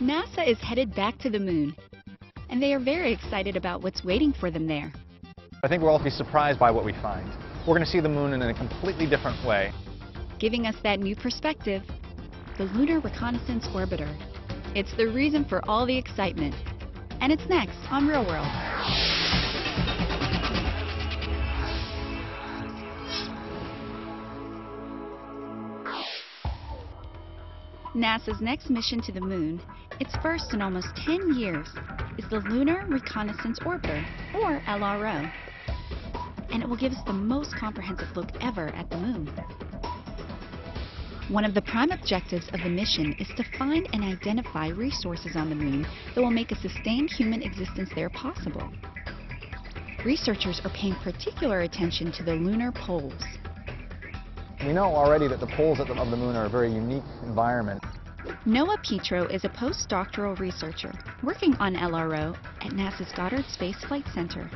NASA is headed back to the moon, and they are very excited about what's waiting for them there. I think we'll all be surprised by what we find. We're going to see the moon in a completely different way. Giving us that new perspective, the Lunar Reconnaissance Orbiter. It's the reason for all the excitement. And it's next on Real World. NASA's next mission to the moon, its first in almost 10 years, is the Lunar Reconnaissance Orbiter, or LRO. And it will give us the most comprehensive look ever at the moon. One of the prime objectives of the mission is to find and identify resources on the moon that will make a sustained human existence there possible. Researchers are paying particular attention to the lunar poles. We know already that the poles of the moon are a very unique environment. Noah Petro is a postdoctoral researcher working on LRO at NASA's Goddard Space Flight Center.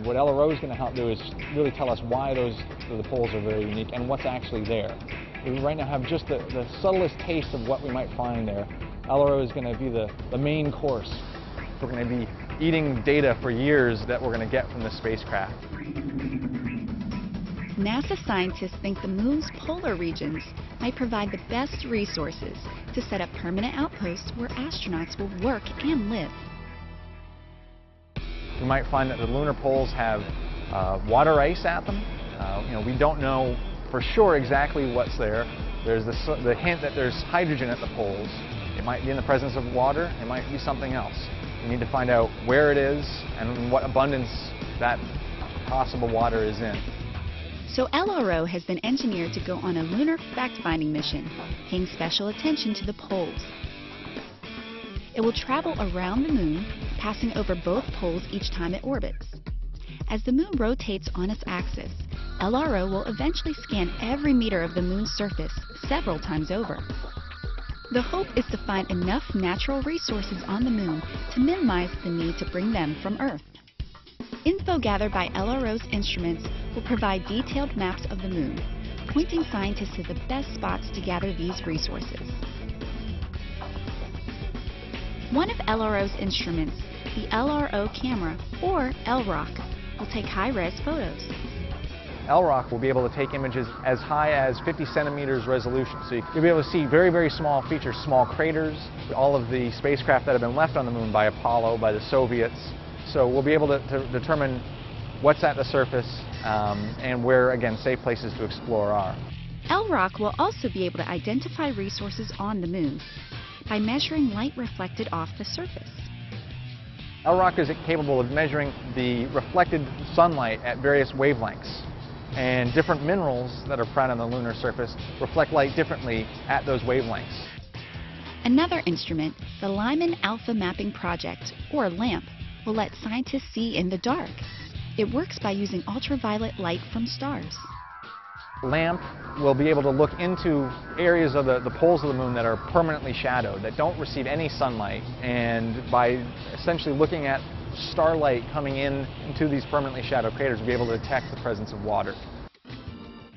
What LRO is going to help do is really tell us why the poles are very unique and what's actually there. We right now have just the subtlest taste of what we might find there. LRO is going to be the main course. We're going to be eating data for years that we're going to get from the spacecraft. NASA scientists think the moon's polar regions might provide the best resources to set up permanent outposts where astronauts will work and live. We might find that the lunar poles have water ice at them. We don't know for sure exactly what's there. There's the hint that there's hydrogen at the poles. It might be in the presence of water. It might be something else. We need to find out where it is and what abundance that possible water is in. So LRO has been engineered to go on a lunar fact-finding mission, paying special attention to the poles. It will travel around the moon, passing over both poles each time it orbits. As the moon rotates on its axis, LRO will eventually scan every meter of the moon's surface several times over. The hope is to find enough natural resources on the moon to minimize the need to bring them from Earth. Info gathered by LRO's instruments will provide detailed maps of the moon, pointing scientists to the best spots to gather these resources. One of LRO's instruments, the LRO camera, or LROC, will take high-res photos. LROC will be able to take images as high as 50 centimeters resolution. So you'll be able to see very, very small features, small craters, all of the spacecraft that have been left on the moon by Apollo, by the Soviets. So we'll be able to determine what's at the surface and where, again, safe places to explore are. LROC will also be able to identify resources on the moon by measuring light reflected off the surface. LROC is capable of measuring the reflected sunlight at various wavelengths. And different minerals that are found on the lunar surface reflect light differently at those wavelengths. Another instrument, the Lyman Alpha Mapping Project, or LAMP, will let scientists see in the dark. It works by using ultraviolet light from stars. LAMP will be able to look into areas of the poles of the moon that are permanently shadowed, that don't receive any sunlight, and by essentially looking at starlight coming into these permanently shadowed craters, we'll be able to detect the presence of water.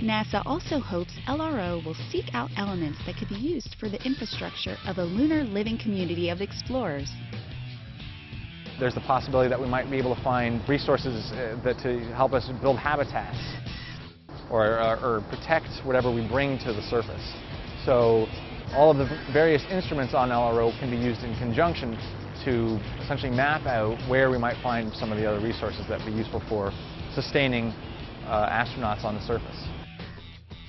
NASA also hopes LRO will seek out elements that could be used for the infrastructure of a lunar living community of explorers. There's the possibility that we might be able to find resources to help us build habitats or protect whatever we bring to the surface. So all of the various instruments on LRO can be used in conjunction to essentially map out where we might find some of the other resources that would be useful for sustaining astronauts on the surface.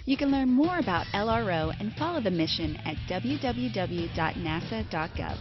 You can learn more about LRO and follow the mission at www.nasa.gov.